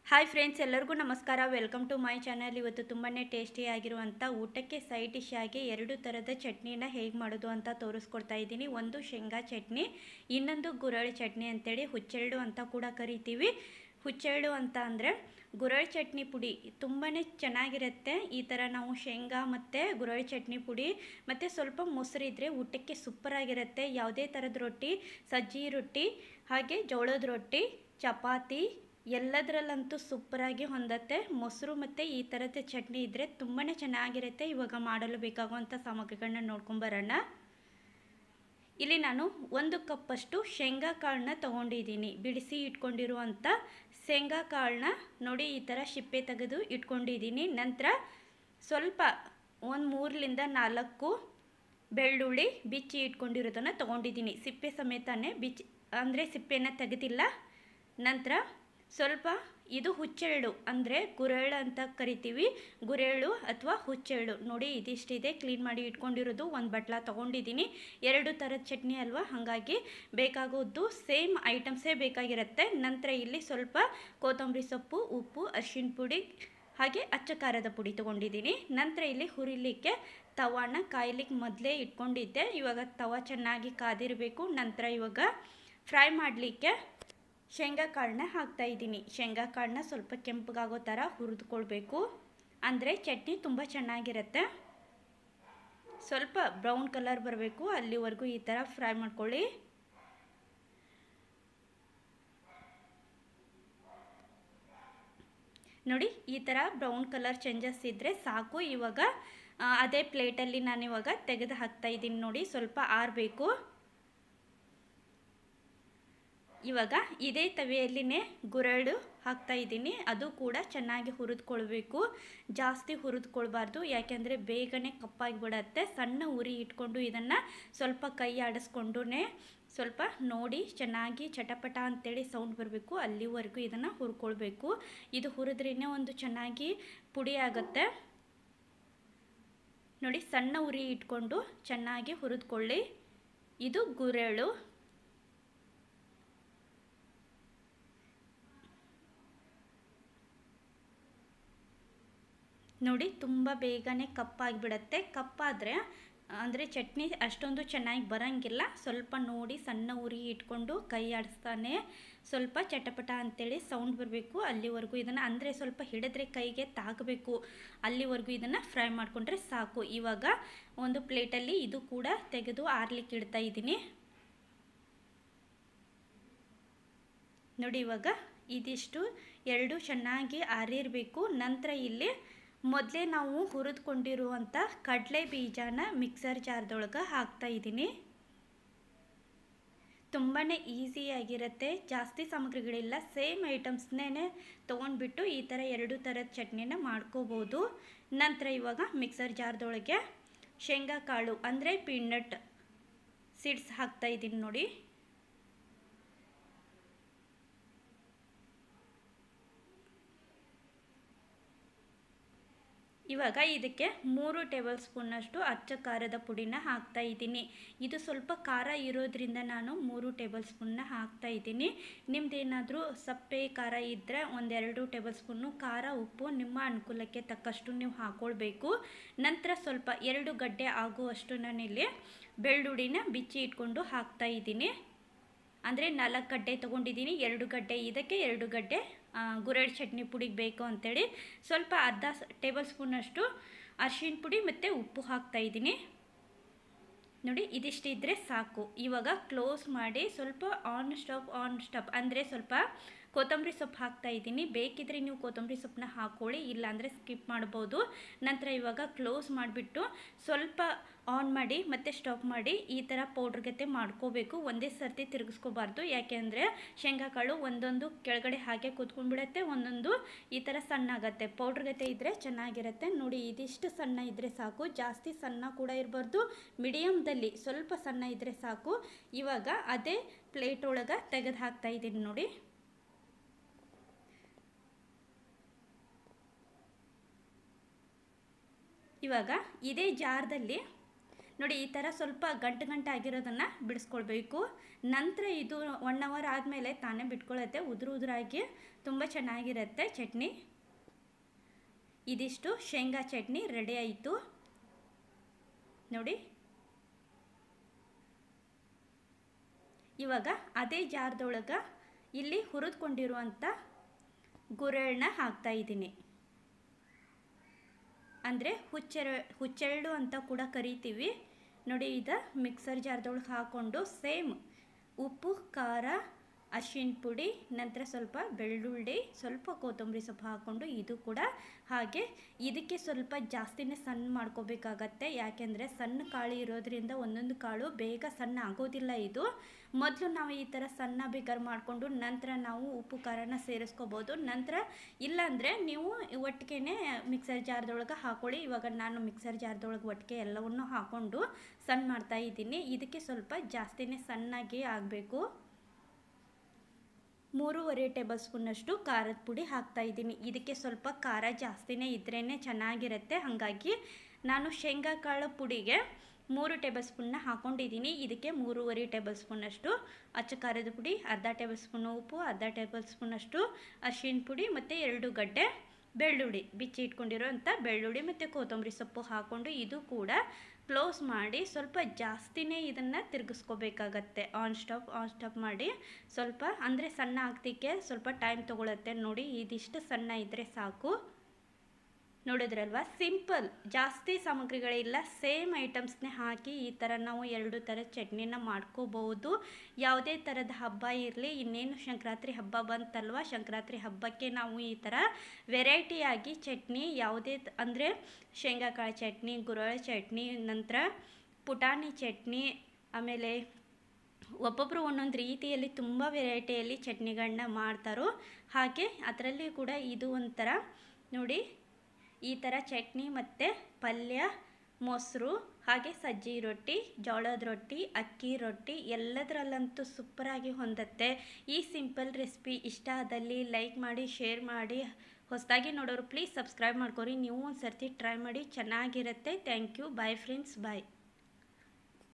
Hi friends, ಎಲ್ಲರಿಗೂ ನಮಸ್ಕಾರ. Welcome to my channel. ಇವತ್ತು ತುಂಬಾ ಟೇಸ್ಟಿಯಾಗಿರುವಂಥ ಊಟಕ್ಕೆ ಸೈಡ್ ಡಿಶ್ ಆಗಿ 2 ಥರದ ಚಟ್ನಿನ ಹೇಗೆ ಮಾಡೋದು ಅಂತ ತೋರಿಸ್ಕೊಡ್ತಾ ಇದ್ದೀನಿ. ಒಂದು ಶೇಂಗಾ ಚಟ್ನಿ, ಇನ್ನೊಂದು ಗುರಳ್ ಚಟ್ನಿ ಅಂತೇಳಿ ಹುಚ್ಚೆಳ್ಳು ಅಂತ ಕೂಡ ಕರಿತೀವಿ. ಹುಚ್ಚೆಳ್ಳು ಅಂತ ಅಂದರೆ ಗುರಳ್ ಚಟ್ನಿ ಪುಡಿ ತುಂಬಾ ಚೆನ್ನಾಗಿರುತ್ತೆ. ಈ ಥರ ನಾವು ಶೇಂಗಾ ಮತ್ತು ಗುರಳ್ ಚಟ್ನಿ ಪುಡಿ ಮತ್ತು ಸ್ವಲ್ಪ ಮೊಸರಿದ್ರೆ ಊಟಕ್ಕೆ ಸೂಪರಾಗಿರುತ್ತೆ. ಯಾವುದೇ ಥರದ ರೊಟ್ಟಿ, ಸಜ್ಜಿ ರೊಟ್ಟಿ, ಹಾಗೆ ಜೋಳದ ರೊಟ್ಟಿ, ಚಪಾತಿ ಎಲ್ಲದರಲ್ಲಂತೂ ಸೂಪರಾಗಿ ಹೊಂದತ್ತೆ. ಮೊಸರು ಮತ್ತು ಈ ಥರದ ಚಟ್ನಿ ಇದ್ದರೆ ತುಂಬಾ ಚೆನ್ನಾಗಿರುತ್ತೆ. ಇವಾಗ ಮಾಡಲು ಬೇಕಾಗುವಂಥ ಸಾಮಗ್ರಿಗಳನ್ನ ನೋಡ್ಕೊಂಬರೋಣ. ಇಲ್ಲಿ ನಾನು 1 ಕಪ್ಪಷ್ಟು ಶೇಂಗಾ ಕಾಳನ್ನ ತೊಗೊಂಡಿದ್ದೀನಿ. ಬಿಡಿಸಿ ಇಟ್ಕೊಂಡಿರುವಂಥ ಶೇಂಗಾ ಕಾಳನ್ನ ನೋಡಿ ಈ ಥರ ಸಿಪ್ಪೆ ತೆಗೆದು ಇಟ್ಕೊಂಡಿದ್ದೀನಿ. ನಂತರ ಸ್ವಲ್ಪ ಒಂದು 3ರಿಂದ 4 ಬೆಳ್ಳುಳ್ಳಿ ಬಿಚ್ಚಿ ಇಟ್ಕೊಂಡಿರೋದನ್ನು ತೊಗೊಂಡಿದ್ದೀನಿ. ಸಿಪ್ಪೆ ಸಮೇತನೇ ಬಿಚ್ಚಿ, ಅಂದರೆ ಸಿಪ್ಪೆನ ತೆಗೆದಿಲ್ಲ. ನಂತರ ಸ್ವಲ್ಪ ಇದು ಹುಚ್ಚೆಳ್ಳು ಅಂದರೆ ಗುರೆಳ್ಳು ಅಂತ ಕರಿತೀವಿ. ಗುರೆಳ್ಳು ಅಥವಾ ಹುಚ್ಚೆಳ್ಳು ನೋಡಿ ಇದಿಷ್ಟಿದೆ. ಕ್ಲೀನ್ ಮಾಡಿ ಇಟ್ಕೊಂಡಿರೋದು ಒಂದು ಬಟ್ಲ ತೊಗೊಂಡಿದ್ದೀನಿ. 2 ಥರದ ಚಟ್ನಿ ಅಲ್ವಾ, ಹಾಗಾಗಿ ಬೇಕಾಗೋದು ಸೇಮ್ ಐಟಮ್ಸೇ ಬೇಕಾಗಿರುತ್ತೆ. ನಂತರ ಇಲ್ಲಿ ಸ್ವಲ್ಪ ಕೊತ್ತಂಬರಿ ಸೊಪ್ಪು, ಉಪ್ಪು, ಅರಿಶಿಣ ಪುಡಿ ಹಾಗೆ ಅಚ್ಚ ಖಾರದ ಪುಡಿ ತೊಗೊಂಡಿದ್ದೀನಿ. ನಂತರ ಇಲ್ಲಿ ಹುರಿಲಿಕ್ಕೆ ತವಾನ ಕಾಯ್ಲಿಕ್ಕೆ ಮೊದಲೇ ಇಟ್ಕೊಂಡಿದ್ದೆ. ಇವಾಗ ತವ ಚೆನ್ನಾಗಿ ಕಾದಿರಬೇಕು. ನಂತರ ಇವಾಗ ಫ್ರೈ ಮಾಡಲಿಕ್ಕೆ ಶೇಂಗಾ ಕಾಳನ್ನ ಹಾಕ್ತಾಯಿದ್ದೀನಿ. ಶೇಂಗಾ ಕಾಳನ್ನ ಸ್ವಲ್ಪ ಕೆಂಪಗಾಗೋ ಥರ ಹುರಿದುಕೊಳ್ಬೇಕು, ಅಂದರೆ ಚಟ್ನಿ ತುಂಬ ಚೆನ್ನಾಗಿರುತ್ತೆ. ಸ್ವಲ್ಪ ಬ್ರೌನ್ ಕಲರ್ ಬರಬೇಕು, ಅಲ್ಲಿವರೆಗೂ ಈ ಥರ ಫ್ರೈ ಮಾಡ್ಕೊಳ್ಳಿ. ನೋಡಿ ಈ ಥರ ಬ್ರೌನ್ ಕಲರ್ ಚೇಂಜಸ್ ಇದ್ದರೆ ಸಾಕು. ಇವಾಗ ಅದೇ ಪ್ಲೇಟಲ್ಲಿ ನಾನಿವಾಗ ತೆಗೆದು ಹಾಕ್ತಾಯಿದ್ದೀನಿ. ನೋಡಿ ಸ್ವಲ್ಪ ಆರಬೇಕು. ಇವಾಗ ಇದೇ ತವೆಯಲ್ಲಿನೇ ಗುರೆಳ್ಳು ಹಾಕ್ತಾಯಿದ್ದೀನಿ. ಅದು ಕೂಡ ಚೆನ್ನಾಗಿ ಹುರಿದುಕೊಳ್ಬೇಕು, ಜಾಸ್ತಿ ಹುರಿದುಕೊಳ್ಬಾರ್ದು, ಯಾಕೆಂದರೆ ಬೇಗನೆ ಕಪ್ಪಾಗಿಬಿಡತ್ತೆ. ಸಣ್ಣ ಉರಿ ಇಟ್ಕೊಂಡು ಇದನ್ನು ಸ್ವಲ್ಪ ಕೈ ಆಡಿಸ್ಕೊಂಡು ಸ್ವಲ್ಪ ನೋಡಿ ಚೆನ್ನಾಗಿ ಚಟಪಟ ಅಂತೇಳಿ ಸೌಂಡ್ ಬರಬೇಕು, ಅಲ್ಲಿವರೆಗೂ ಇದನ್ನು ಹುರ್ಕೊಳ್ಬೇಕು. ಇದು ಹುರಿದ್ರೇ ಒಂದು ಚೆನ್ನಾಗಿ ಪುಡಿ ಆಗುತ್ತೆ. ನೋಡಿ ಸಣ್ಣ ಉರಿ ಇಟ್ಕೊಂಡು ಚೆನ್ನಾಗಿ ಹುರಿದುಕೊಳ್ಳಿ. ಇದು ಗುರೆಳ್ಳು. ನೋಡಿ ತುಂಬ ಬೇಗನೆ ಕಪ್ಪಾಗಿಬಿಡತ್ತೆ. ಕಪ್ಪಾದರೆ ಅಂದರೆ ಚಟ್ನಿ ಅಷ್ಟೊಂದು ಚೆನ್ನಾಗಿ ಬರೋಂಗಿಲ್ಲ. ಸ್ವಲ್ಪ ನೋಡಿ ಸಣ್ಣ ಉರಿ ಇಟ್ಕೊಂಡು ಕೈ ಆಡಿಸ್ತಾನೆ ಸ್ವಲ್ಪ ಚಟಪಟ ಅಂತೇಳಿ ಸೌಂಡ್ ಬರಬೇಕು, ಅಲ್ಲಿವರೆಗೂ ಇದನ್ನು, ಅಂದರೆ ಸ್ವಲ್ಪ ಹಿಡಿದ್ರೆ ಕೈಗೆ ತಾಗಬೇಕು, ಅಲ್ಲಿವರೆಗೂ ಇದನ್ನು ಫ್ರೈ ಮಾಡಿಕೊಂಡ್ರೆ ಸಾಕು. ಇವಾಗ ಒಂದು ಪ್ಲೇಟಲ್ಲಿ ಇದು ಕೂಡ ತೆಗೆದು ಆರ್ಲಿಕ್ಕೆ ಇಡ್ತಾ ಇದ್ದೀನಿ. ನೋಡಿ ಇವಾಗ ಇದಿಷ್ಟು 2 ಚೆನ್ನಾಗಿ ಆರಿರಬೇಕು. ನಂತರ ಇಲ್ಲಿ ಮೊದಲೇ ನಾವು ಹುರಿದುಕೊಂಡಿರುವಂಥ ಕಡಲೆ ಬೀಜನ ಮಿಕ್ಸರ್ ಜಾರ್ದೊಳಗೆ ಹಾಕ್ತಾಯಿದ್ದೀನಿ. ತುಂಬಾ ಈಸಿಯಾಗಿರುತ್ತೆ, ಜಾಸ್ತಿ ಸಾಮಗ್ರಿಗಳಿಲ್ಲ, ಸೇಮ್ ಐಟಮ್ಸ್ನೇ ತೊಗೊಂಡ್ಬಿಟ್ಟು ಈ ಥರ 2 ಥರದ ಚಟ್ನಿನ ಮಾಡ್ಕೋಬೋದು. ನಂತರ ಇವಾಗ ಮಿಕ್ಸರ್ ಜಾರ್ದೊಳಗೆ ಶೇಂಗಾ ಕಾಳು ಅಂದರೆ ಪೀನಟ್ ಸೀಡ್ಸ್ ಹಾಕ್ತಾಯಿದ್ದೀನಿ. ನೋಡಿ ಇವಾಗ ಇದಕ್ಕೆ 3 ಟೇಬಲ್ ಸ್ಪೂನಷ್ಟು ಅಚ್ಚ ಖಾರದ ಪುಡಿನ ಹಾಕ್ತಾ ಇದ್ದೀನಿ. ಇದು ಸ್ವಲ್ಪ ಖಾರ ಇರೋದ್ರಿಂದ ನಾನು 3 ಟೇಬಲ್ ಸ್ಪೂನ್ನ ಹಾಕ್ತಾ ಇದ್ದೀನಿ. ನಿಮ್ಮದೇನಾದರೂ ಸಪ್ಪೆ ಖಾರ ಇದ್ದರೆ 1-2 ಟೇಬಲ್ ಸ್ಪೂನು ಖಾರ, ಉಪ್ಪು ನಿಮ್ಮ ಅನುಕೂಲಕ್ಕೆ ತಕ್ಕಷ್ಟು ನೀವು ಹಾಕ್ಕೊಳ್ಬೇಕು. ನಂತರ ಸ್ವಲ್ಪ 2 ಗಡ್ಡೆ ಆಗುವಷ್ಟು ನಾನಿಲ್ಲಿ ಬೆಳ್ಳುಳ್ಳಿನ ಬಿಚ್ಚಿ ಇಟ್ಕೊಂಡು ಹಾಕ್ತಾ ಇದ್ದೀನಿ. ಅಂದರೆ 4 ಗಡ್ಡೆ ತೊಗೊಂಡಿದ್ದೀನಿ, 2 ಗಡ್ಡೆ ಇದಕ್ಕೆ, 2 ಗಡ್ಡೆ ಗುರೆಳ್ಳು ಚಟ್ನಿ ಪುಡಿಗೆ ಬೇಕು ಅಂಥೇಳಿ. ಸ್ವಲ್ಪ ಅರ್ಧ ಟೇಬಲ್ ಸ್ಪೂನಷ್ಟು ಅರಿಶಿಣ ಪುಡಿ ಮತ್ತು ಉಪ್ಪು ಹಾಕ್ತಾಯಿದ್ದೀನಿ. ನೋಡಿ ಇದಿಷ್ಟಿದ್ರೆ ಸಾಕು. ಇವಾಗ ಕ್ಲೋಸ್ ಮಾಡಿ ಸ್ವಲ್ಪ ಆನ್ ಸ್ಟಾಪ್ ಅಂದರೆ ಸ್ವಲ್ಪ ಕೊತ್ತಂಬರಿ ಸೊಪ್ಪು ಹಾಕ್ತಾಯಿದ್ದೀನಿ. ಬೇಕಿದ್ರೆ ನೀವು ಕೊತ್ತಂಬರಿ ಸೊಪ್ಪನ್ನ ಹಾಕ್ಕೊಳ್ಳಿ, ಇಲ್ಲಾಂದರೆ ಸ್ಕಿಪ್ ಮಾಡ್ಬೋದು. ನಂತರ ಇವಾಗ ಕ್ಲೋಸ್ ಮಾಡಿಬಿಟ್ಟು ಸ್ವಲ್ಪ ಆನ್ ಮಾಡಿ ಮತ್ತು ಸ್ಟಾಪ್ ಮಾಡಿ ಈ ಥರ ಪೌಡ್ರ್ ಗತೆ ಮಾಡ್ಕೋಬೇಕು. ಒಂದೇ ಸರ್ತಿ ತಿರುಗಿಸ್ಕೋಬಾರ್ದು, ಯಾಕೆಂದರೆ ಶೇಂಗಾ ಕಾಳು ಒಂದೊಂದು ಕೆಳಗಡೆ ಹಾಗೆ ಕೂತ್ಕೊಂಡ್ಬಿಡುತ್ತೆ, ಒಂದೊಂದು ಈ ಥರ ಸಣ್ಣ ಆಗುತ್ತೆ. ಪೌಡ್ರ್ ಗತೆ ಇದ್ದರೆ ಚೆನ್ನಾಗಿರುತ್ತೆ. ನೋಡಿ ಇದಿಷ್ಟು ಸಣ್ಣ ಇದ್ದರೆ ಸಾಕು, ಜಾಸ್ತಿ ಸಣ್ಣ ಕೂಡ ಇರಬಾರ್ದು, ಮೀಡಿಯಮ್ದಲ್ಲಿ ಸ್ವಲ್ಪ ಸಣ್ಣ ಇದ್ದರೆ ಸಾಕು. ಇವಾಗ ಅದೇ ಪ್ಲೇಟ್ ಒಳಗೆ ತೆಗೆದು ಹಾಕ್ತಾಯಿದ್ದೀನಿ. ನೋಡಿ ಇವಾಗ ಇದೇ ಜಾರ್ದಲ್ಲಿ ನೋಡಿ ಈ ಥರ ಸ್ವಲ್ಪ ಗಂಟು ಆಗಿರೋದನ್ನು ಬಿಡಿಸ್ಕೊಳ್ಬೇಕು. ನಂತರ ಇದು 1 ಅವರ್ ಆದಮೇಲೆ ತಾನೇ ಬಿಟ್ಕೊಳ್ಳುತ್ತೆ, ಉದುರಾಗಿ ತುಂಬ ಚೆನ್ನಾಗಿರುತ್ತೆ ಚಟ್ನಿ. ಇದಿಷ್ಟು ಶೇಂಗಾ ಚಟ್ನಿ ರೆಡಿ ಆಯಿತು ನೋಡಿ. ಇವಾಗ ಅದೇ ಜಾರದೊಳಗೆ ಇಲ್ಲಿ ಹುರಿದುಕೊಂಡಿರುವಂಥ ಗುರೆಳ್ಳನ್ನ ಹಾಕ್ತಾ ಇದ್ದೀನಿ. ಅಂದರೆ ಹುಚ್ಚೆಳ್ಳು ಅಂತ ಕೂಡ ಕರಿತೀವಿ ನೋಡಿ. ಇದು ಮಿಕ್ಸರ್ ಜಾರ್ದೊಳಗೆ ಹಾಕ್ಕೊಂಡು ಸೇಮ್ ಉಪ್ಪು, ಖಾರ, ಅರಿಶಿನ ಪುಡಿ, ನಂತರ ಸ್ವಲ್ಪ ಬೆಳ್ಳುಳ್ಳಿ, ಸ್ವಲ್ಪ ಕೊತ್ತಂಬರಿ ಸೊಪ್ಪು ಹಾಕ್ಕೊಂಡು ಇದು ಕೂಡ ಹಾಗೆ ಇದಕ್ಕೆ ಸ್ವಲ್ಪ ಜಾಸ್ತಿನೇ ಸಣ್ಣ ಮಾಡ್ಕೋಬೇಕಾಗತ್ತೆ. ಯಾಕೆಂದರೆ ಸಣ್ಣ ಕಾಳು ಇರೋದ್ರಿಂದ ಒಂದೊಂದು ಕಾಳು ಬೇಗ ಸಣ್ಣ ಆಗೋದಿಲ್ಲ. ಇದು ಮೊದಲು ನಾವು ಈ ಥರ ಸಣ್ಣ ಬೇಕಾದ್ರೆ ಮಾಡಿಕೊಂಡು ನಂತರ ನಾವು ಉಪ್ಪು ಖಾರನ ಸೇರಿಸ್ಕೋಬೋದು. ನಂತರ ಇಲ್ಲಾಂದರೆ ನೀವು ಒಟ್ಟಿಗೆ ಮಿಕ್ಸರ್ ಜಾರ್ದೊಳಗೆ ಹಾಕ್ಕೊಳ್ಳಿ. ಇವಾಗ ನಾನು ಮಿಕ್ಸರ್ ಜಾರ್ದೊಳಗೆ ಒಟ್ಟಿಗೆ ಎಲ್ಲವನ್ನೂ ಹಾಕ್ಕೊಂಡು ಸಣ್ಣ ಮಾಡ್ತಾ ಇದ್ದೀನಿ. ಇದಕ್ಕೆ ಸ್ವಲ್ಪ ಜಾಸ್ತಿನೇ ಸಣ್ಣಾಗಿ ಆಗಬೇಕು. 3.5 ಟೇಬಲ್ ಸ್ಪೂನಷ್ಟು ಖಾರದ ಪುಡಿ ಹಾಕ್ತಾ ಇದ್ದೀನಿ. ಇದಕ್ಕೆ ಸ್ವಲ್ಪ ಖಾರ ಜಾಸ್ತಿನೇ ಇದ್ರೇ ಚೆನ್ನಾಗಿರುತ್ತೆ. ಹಾಗಾಗಿ ನಾನು ಶೇಂಗಾ ಕಾಳು ಪುಡಿಗೆ 3 ಟೇಬಲ್ ಸ್ಪೂನ್ನ ಹಾಕ್ಕೊಂಡಿದ್ದೀನಿ. ಇದಕ್ಕೆ 3.5 ಟೇಬಲ್ ಸ್ಪೂನಷ್ಟು ಅಚ್ಚ ಖಾರದ ಪುಡಿ, ಅರ್ಧ ಟೇಬಲ್ ಸ್ಪೂನು ಉಪ್ಪು, ಅರ್ಧ ಟೇಬಲ್ ಸ್ಪೂನಷ್ಟು ಅರಿಶಿನ ಪುಡಿ ಮತ್ತು 2 ಗಡ್ಡೆ ಬೆಳ್ಳುಳ್ಳಿ, ಬಿಚ್ಚಿ ಇಟ್ಕೊಂಡಿರೋಂಥ ಬೆಳ್ಳುಳ್ಳಿ ಮತ್ತು ಕೊತ್ತಂಬರಿ ಸೊಪ್ಪು ಹಾಕ್ಕೊಂಡು ಇದು ಕೂಡ ಕ್ಲೋಸ್ ಮಾಡಿ ಸ್ವಲ್ಪ ಜಾಸ್ತಿನೇ ಇದನ್ನು ತಿರುಗಿಸ್ಕೋಬೇಕಾಗತ್ತೆ. ಆನ್ ಸ್ಟಾಪ್ ಮಾಡಿ ಸ್ವಲ್ಪ, ಅಂದರೆ ಸಣ್ಣ ಆಗ್ತಿಕ್ಕೆ ಸ್ವಲ್ಪ ಟೈಮ್ ತೊಗೊಳತ್ತೆ ನೋಡಿ. ಇದಿಷ್ಟು ಸಣ್ಣ ಇದ್ದರೆ ಸಾಕು. ನೋಡಿದ್ರಲ್ವ, ಸಿಂಪಲ್, ಜಾಸ್ತಿ ಸಾಮಗ್ರಿಗಳಿಲ್ಲ, ಸೇಮ್ ಐಟಮ್ಸ್ನೇ ಹಾಕಿ ಈ ಥರ ನಾವು 2 ಥರದ ಚಟ್ನಿನ ಮಾಡ್ಕೋಬಹುದು. ಯಾವುದೇ ಥರದ ಹಬ್ಬ ಇರಲಿ, ಇನ್ನೇನು ಸಂಕ್ರಾಂತಿ ಹಬ್ಬ ಬಂತಲ್ವ, ಸಂಕ್ರಾಂತಿ ಹಬ್ಬಕ್ಕೆ ನಾವು ಈ ಥರ ವೆರೈಟಿಯಾಗಿ ಚಟ್ನಿ ಯಾವುದೇ ಅಂದರೆ ಶೇಂಗಾಕಾಳು ಚಟ್ನಿ, ಗುರೆಳ್ಳು ಚಟ್ನಿ, ನಂತರ ಪುಟಾಣಿ ಚಟ್ನಿ, ಆಮೇಲೆ ಒಬ್ಬೊಬ್ಬರು ಒಂದೊಂದು ರೀತಿಯಲ್ಲಿ ತುಂಬ ವೆರೈಟಿಯಲ್ಲಿ ಚಟ್ನಿಗಳನ್ನ ಮಾಡ್ತಾರೋ ಹಾಗೆ ಅದರಲ್ಲಿ ಕೂಡ ಇದು ಒಂಥರ ನೋಡಿ. ಈ ಥರ ಚಟ್ನಿ ಮತ್ತು ಪಲ್ಯ, ಮೊಸರು, ಹಾಗೆ ಸಜ್ಜಿ ರೊಟ್ಟಿ, ಜೋಳದ ರೊಟ್ಟಿ, ಅಕ್ಕಿ ರೊಟ್ಟಿ ಎಲ್ಲದರಲ್ಲಂತೂ ಸೂಪರಾಗಿ ಹೊಂದುತ್ತೆ. ಈ ಸಿಂಪಲ್ ರೆಸಿಪಿ ಇಷ್ಟ ಆದಲ್ಲಿ ಲೈಕ್ ಮಾಡಿ, ಶೇರ್ ಮಾಡಿ. ಹೊಸದಾಗಿ ನೋಡೋರು ಪ್ಲೀಸ್ ಸಬ್ಸ್ಕ್ರೈಬ್ ಮಾಡ್ಕೊರಿ. ನೀವು ಒಂದು ಸರ್ತಿ ಟ್ರೈ ಮಾಡಿ, ಚೆನ್ನಾಗಿರುತ್ತೆ. Thank you. Bye friends, bye.